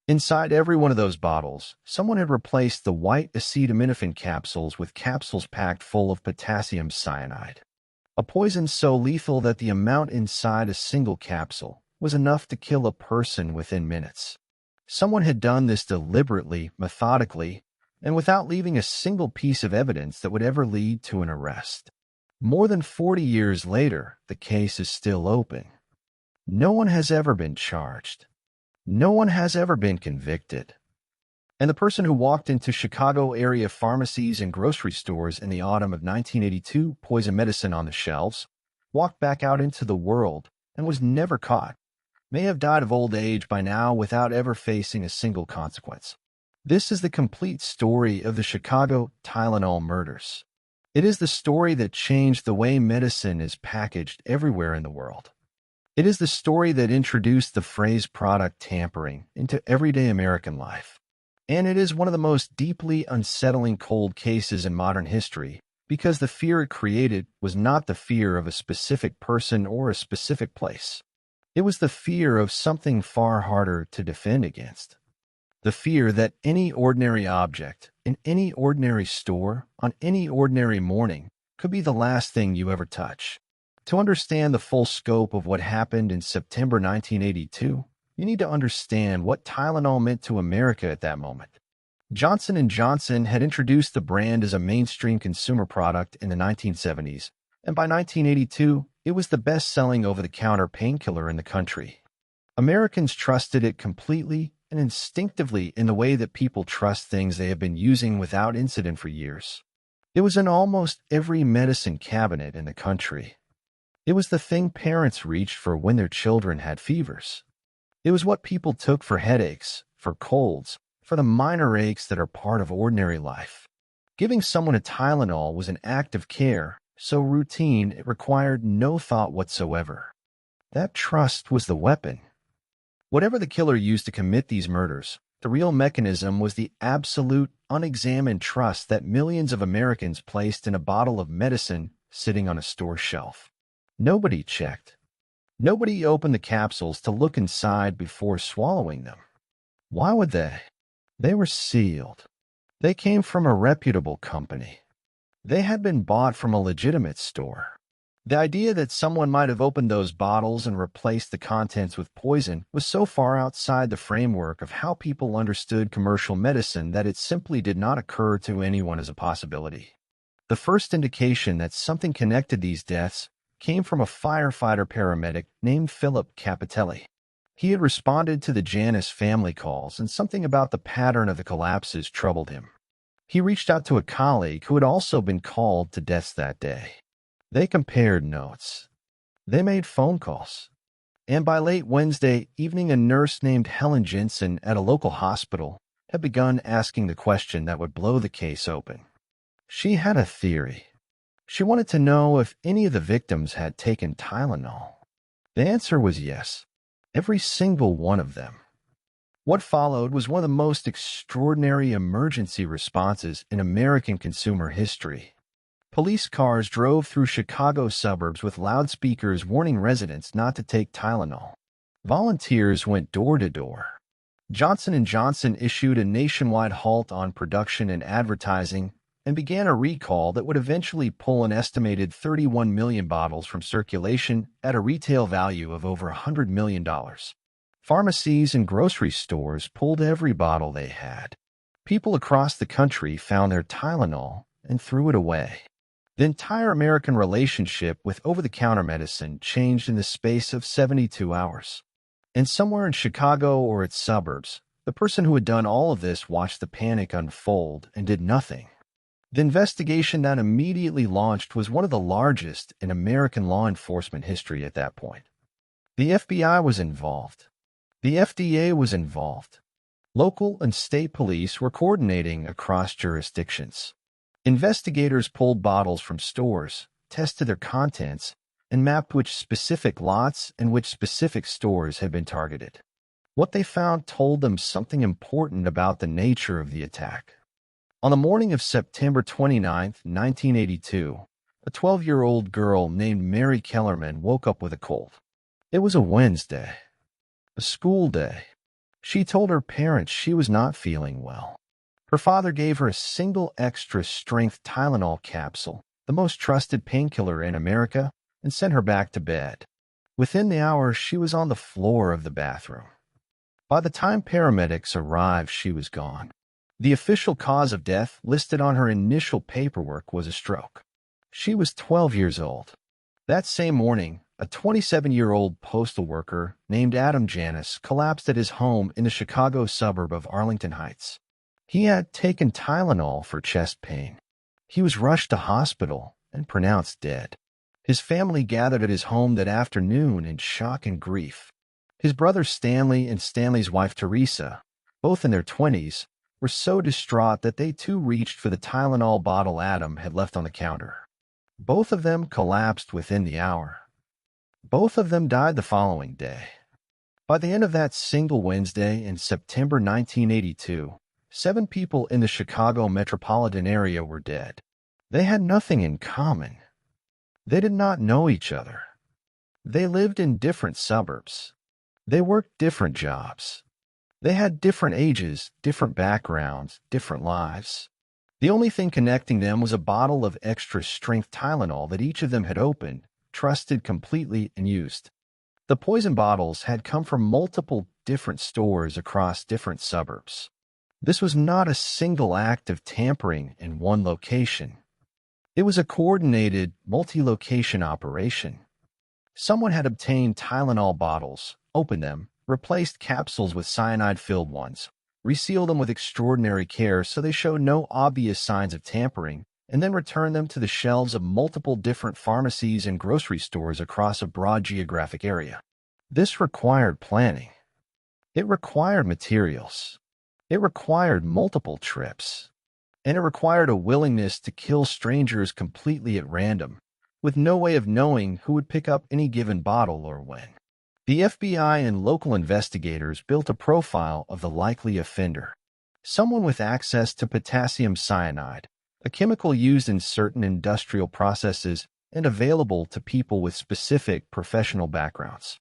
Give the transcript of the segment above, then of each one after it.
Inside every one of those bottles, someone had replaced the white acetaminophen capsules with capsules packed full of potassium cyanide, a poison so lethal that the amount inside a single capsule was enough to kill a person within minutes. Someone had done this deliberately, methodically, and without leaving a single piece of evidence that would ever lead to an arrest. More than 40 years later, the case is still open. No one has ever been charged. No one has ever been convicted. And the person who walked into Chicago area pharmacies and grocery stores in the autumn of 1982, poison medicine on the shelves, walked back out into the world and was never caught, may have died of old age by now without ever facing a single consequence. This is the complete story of the Chicago Tylenol murders. It is the story that changed the way medicine is packaged everywhere in the world. It is the story that introduced the phrase product tampering into everyday American life. And it is one of the most deeply unsettling cold cases in modern history because the fear it created was not the fear of a specific person or a specific place. It was the fear of something far harder to defend against. The fear that any ordinary object, in any ordinary store, on any ordinary morning, could be the last thing you ever touch. To understand the full scope of what happened in September 1982, you need to understand what Tylenol meant to America at that moment. Johnson & Johnson had introduced the brand as a mainstream consumer product in the 1970s, and by 1982, it was the best-selling over-the-counter painkiller in the country. Americans trusted it completely and instinctively in the way that people trust things they have been using without incident for years. It was in almost every medicine cabinet in the country. It was the thing parents reached for when their children had fevers. It was what people took for headaches, for colds, for the minor aches that are part of ordinary life. Giving someone a Tylenol was an act of care, so routine it required no thought whatsoever. That trust was the weapon. Whatever the killer used to commit these murders, the real mechanism was the absolute, unexamined trust that millions of Americans placed in a bottle of medicine sitting on a store shelf. Nobody checked. Nobody opened the capsules to look inside before swallowing them. Why would they? They were sealed. They came from a reputable company. They had been bought from a legitimate store. The idea that someone might have opened those bottles and replaced the contents with poison was so far outside the framework of how people understood commercial medicine that it simply did not occur to anyone as a possibility. The first indication that something connected these deaths came from a firefighter-paramedic named Philip Capitelli. He had responded to the Janus family calls, and something about the pattern of the collapses troubled him. He reached out to a colleague who had also been called to deaths that day. They compared notes. They made phone calls. And by late Wednesday evening, a nurse named Helen Jensen at a local hospital had begun asking the question that would blow the case open. She had a theory. She wanted to know if any of the victims had taken Tylenol. The answer was yes. Every single one of them. What followed was one of the most extraordinary emergency responses in American consumer history. Police cars drove through Chicago suburbs with loudspeakers warning residents not to take Tylenol. Volunteers went door to door. Johnson & Johnson issued a nationwide halt on production and advertising and began a recall that would eventually pull an estimated 31 million bottles from circulation at a retail value of over $100 million. Pharmacies and grocery stores pulled every bottle they had. People across the country found their Tylenol and threw it away. The entire American relationship with over-the-counter medicine changed in the space of 72 hours. And somewhere in Chicago or its suburbs, the person who had done all of this watched the panic unfold and did nothing. The investigation that immediately launched was one of the largest in American law enforcement history at that point. The FBI was involved. The FDA was involved. Local and state police were coordinating across jurisdictions. Investigators pulled bottles from stores, tested their contents, and mapped which specific lots and which specific stores had been targeted. What they found told them something important about the nature of the attack. On the morning of September 29, 1982, a 12-year-old girl named Mary Kellerman woke up with a cold. It was a Wednesday, a school day. She told her parents she was not feeling well. Her father gave her a single extra-strength Tylenol capsule, the most trusted painkiller in America, and sent her back to bed. Within the hour, she was on the floor of the bathroom. By the time paramedics arrived, she was gone. The official cause of death listed on her initial paperwork was a stroke. She was 12 years old. That same morning, a 27-year-old postal worker named Adam Janis collapsed at his home in the Chicago suburb of Arlington Heights. He had taken Tylenol for chest pain. He was rushed to hospital and pronounced dead. His family gathered at his home that afternoon in shock and grief. His brother Stanley and Stanley's wife Teresa, both in their 20s, were so distraught that they too reached for the Tylenol bottle Adam had left on the counter. Both of them collapsed within the hour. Both of them died the following day. By the end of that single Wednesday in September 1982, 7 people in the Chicago metropolitan area were dead. They had nothing in common. They did not know each other. They lived in different suburbs. They worked different jobs. They had different ages, different backgrounds, different lives. The only thing connecting them was a bottle of extra-strength Tylenol that each of them had opened, trusted completely, and used. The poison bottles had come from multiple different stores across different suburbs. This was not a single act of tampering in one location. It was a coordinated, multi-location operation. Someone had obtained Tylenol bottles, opened them, replaced capsules with cyanide-filled ones, resealed them with extraordinary care so they showed no obvious signs of tampering, and then returned them to the shelves of multiple different pharmacies and grocery stores across a broad geographic area. This required planning. It required materials. It required multiple trips. And it required a willingness to kill strangers completely at random, with no way of knowing who would pick up any given bottle or when. The FBI and local investigators built a profile of the likely offender. Someone with access to potassium cyanide, a chemical used in certain industrial processes and available to people with specific professional backgrounds.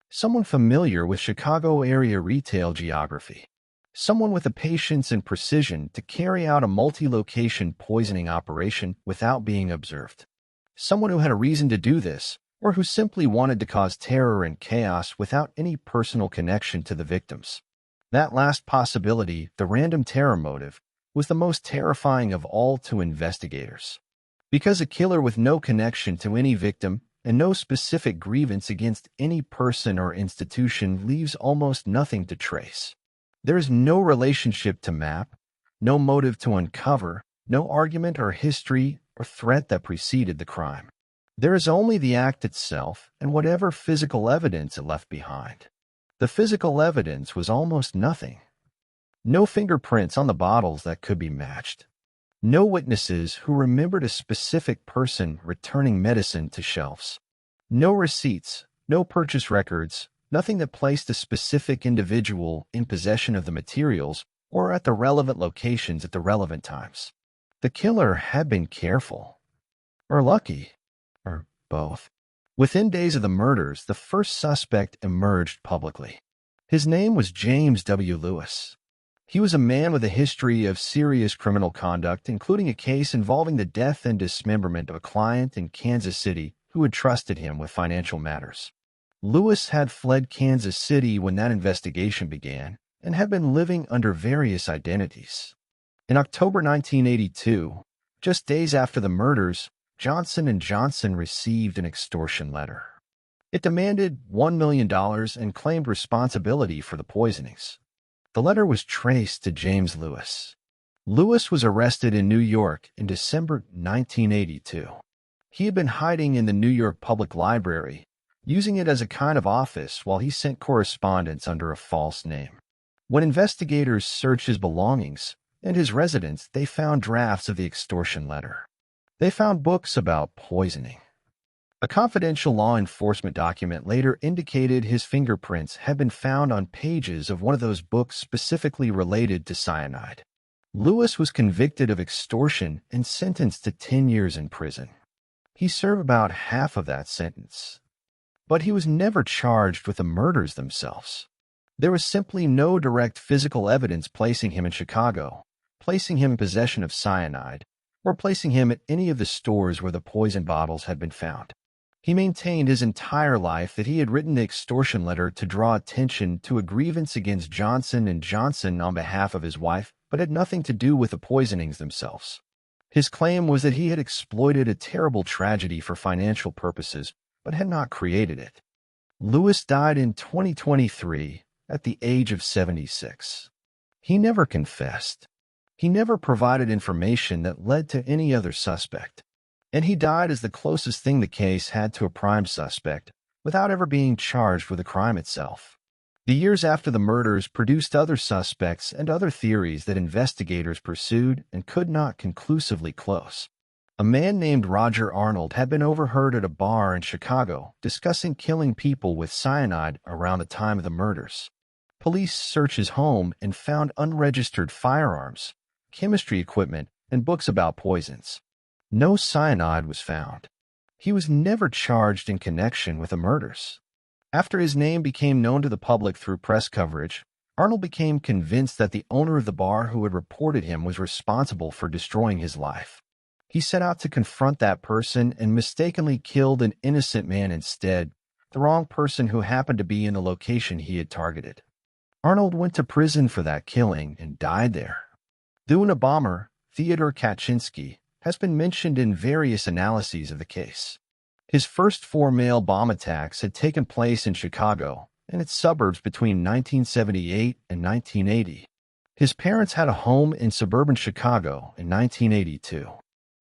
Someone familiar with Chicago area retail geography. Someone with the patience and precision to carry out a multi-location poisoning operation without being observed. Someone who had a reason to do this, or who simply wanted to cause terror and chaos without any personal connection to the victims. That last possibility, the random terror motive, was the most terrifying of all to investigators. Because a killer with no connection to any victim and no specific grievance against any person or institution leaves almost nothing to trace. There is no relationship to map, no motive to uncover, no argument or history or threat that preceded the crime. There is only the act itself and whatever physical evidence it left behind. The physical evidence was almost nothing. No fingerprints on the bottles that could be matched. No witnesses who remembered a specific person returning medicine to shelves. No receipts, no purchase records, nothing that placed a specific individual in possession of the materials or at the relevant locations at the relevant times. The killer had been careful. Or lucky. Or both. Within days of the murders, the first suspect emerged publicly. His name was James W. Lewis. He was a man with a history of serious criminal conduct, including a case involving the death and dismemberment of a client in Kansas City who had trusted him with financial matters. Lewis had fled Kansas City when that investigation began and had been living under various identities. In October 1982, just days after the murders, Johnson & Johnson received an extortion letter. It demanded $1 million and claimed responsibility for the poisonings. The letter was traced to James Lewis. Lewis was arrested in New York in December 1982. He had been hiding in the New York Public Library, using it as a kind of office while he sent correspondence under a false name. When investigators searched his belongings and his residence, they found drafts of the extortion letter. They found books about poisoning. A confidential law enforcement document later indicated his fingerprints had been found on pages of one of those books specifically related to cyanide. Lewis was convicted of extortion and sentenced to 10 years in prison. He served about half of that sentence. But he was never charged with the murders themselves. There was simply no direct physical evidence placing him in Chicago, placing him in possession of cyanide, or placing him at any of the stores where the poison bottles had been found. He maintained his entire life that he had written the extortion letter to draw attention to a grievance against Johnson & Johnson on behalf of his wife, but had nothing to do with the poisonings themselves. His claim was that he had exploited a terrible tragedy for financial purposes, but had not created it. Lewis died in 2023 at the age of 76. He never confessed. He never provided information that led to any other suspect. And he died as the closest thing the case had to a prime suspect, without ever being charged with the crime itself. The years after the murders produced other suspects and other theories that investigators pursued and could not conclusively close. A man named Roger Arnold had been overheard at a bar in Chicago discussing killing people with cyanide around the time of the murders. Police searched his home and found unregistered firearms, chemistry equipment, and books about poisons. No cyanide was found. He was never charged in connection with the murders. After his name became known to the public through press coverage, Arnold became convinced that the owner of the bar who had reported him was responsible for destroying his life. He set out to confront that person and mistakenly killed an innocent man instead, the wrong person who happened to be in the location he had targeted. Arnold went to prison for that killing and died there. The Unabomber, Theodore Kaczynski, has been mentioned in various analyses of the case. His first 4 male bomb attacks had taken place in Chicago and its suburbs between 1978 and 1980. His parents had a home in suburban Chicago in 1982.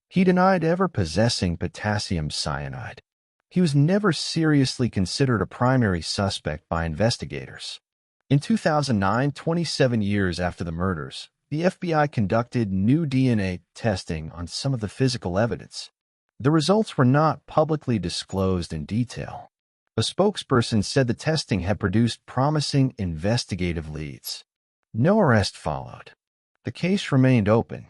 He denied ever possessing potassium cyanide. He was never seriously considered a primary suspect by investigators. In 2009, 27 years after the murders, the FBI conducted new DNA testing on some of the physical evidence. The results were not publicly disclosed in detail. A spokesperson said the testing had produced promising investigative leads. No arrest followed. The case remained open.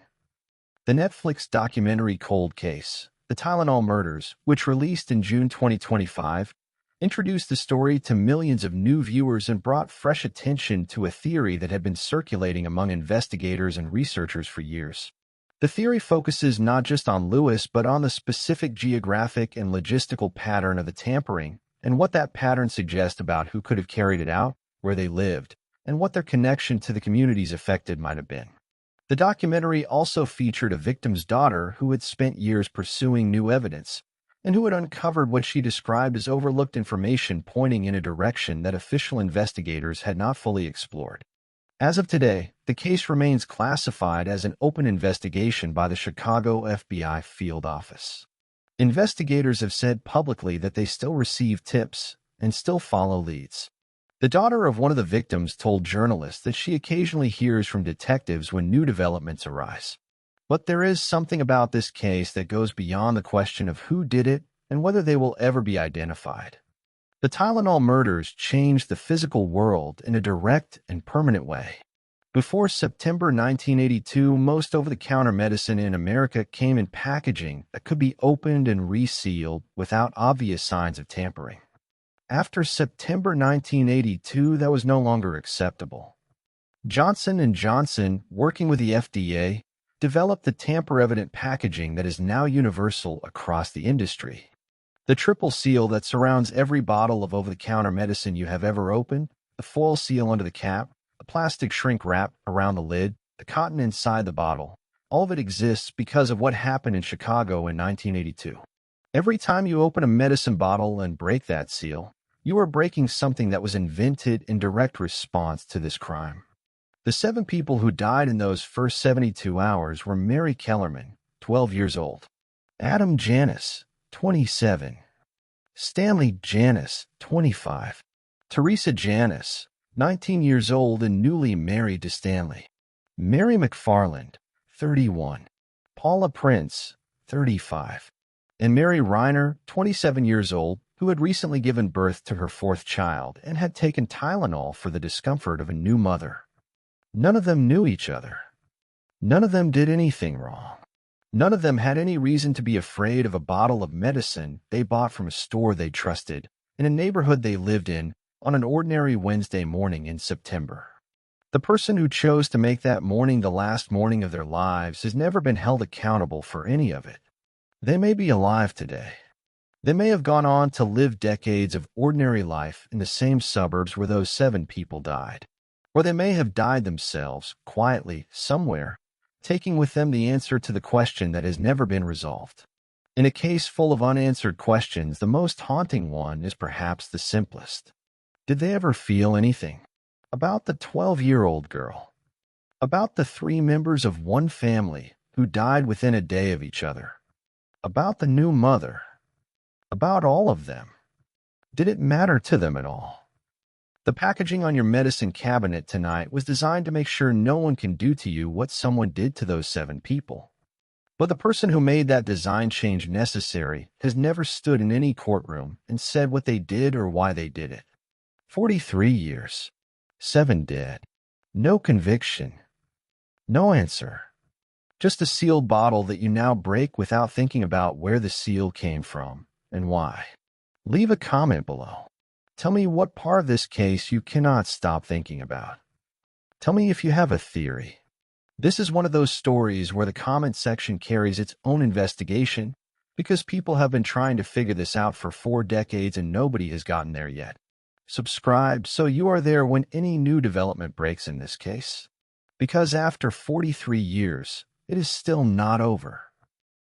The Netflix documentary Cold Case, The Tylenol Murders, which released in June 2025, introduced the story to millions of new viewers and brought fresh attention to a theory that had been circulating among investigators and researchers for years. The theory focuses not just on Lewis but on the specific geographic and logistical pattern of the tampering and what that pattern suggests about who could have carried it out, where they lived, and what their connection to the communities affected might have been. The documentary also featured a victim's daughter who had spent years pursuing new evidence and who had uncovered what she described as overlooked information pointing in a direction that official investigators had not fully explored. As of today, the case remains classified as an open investigation by the Chicago FBI field office. Investigators have said publicly that they still receive tips and still follow leads. The daughter of one of the victims told journalists that she occasionally hears from detectives when new developments arise. But there is something about this case that goes beyond the question of who did it and whether they will ever be identified. The Tylenol murders changed the physical world in a direct and permanent way. Before September 1982, most over-the-counter medicine in America came in packaging that could be opened and resealed without obvious signs of tampering. After September 1982, that was no longer acceptable. Johnson & Johnson, working with the FDA, developed the tamper-evident packaging that is now universal across the industry. The triple seal that surrounds every bottle of over-the-counter medicine you have ever opened, the foil seal under the cap, the plastic shrink wrap around the lid, the cotton inside the bottle, all of it exists because of what happened in Chicago in 1982. Every time you open a medicine bottle and break that seal, you are breaking something that was invented in direct response to this crime. The 7 people who died in those first 72 hours were Mary Kellerman, 12 years old, Adam Janis, 27, Stanley Janis, 25, Teresa Janis, 19 years old and newly married to Stanley, Mary McFarland, 31, Paula Prince, 35, and Mary Reiner, 27 years old, who had recently given birth to her 4th child and had taken Tylenol for the discomfort of a new mother. None of them knew each other. None of them did anything wrong. None of them had any reason to be afraid of a bottle of medicine they bought from a store they trusted, in a neighborhood they lived in, on an ordinary Wednesday morning in September. The person who chose to make that morning the last morning of their lives has never been held accountable for any of it. They may be alive today. They may have gone on to live decades of ordinary life in the same suburbs where those 7 people died. Or they may have died themselves, quietly, somewhere, taking with them the answer to the question that has never been resolved. In a case full of unanswered questions, the most haunting one is perhaps the simplest. Did they ever feel anything? About the 12-year-old girl. About the 3 members of one family who died within a day of each other. About the new mother. About all of them. Did it matter to them at all? The packaging on your medicine cabinet tonight was designed to make sure no one can do to you what someone did to those 7 people. But the person who made that design change necessary has never stood in any courtroom and said what they did or why they did it. 43 years. 7 dead. No conviction. No answer. Just a sealed bottle that you now break without thinking about where the seal came from and why. Leave a comment below. Tell me what part of this case you cannot stop thinking about. Tell me if you have a theory. This is one of those stories where the comment section carries its own investigation because people have been trying to figure this out for 4 decades and nobody has gotten there yet. Subscribe so you are there when any new development breaks in this case. Because after 43 years, it is still not over.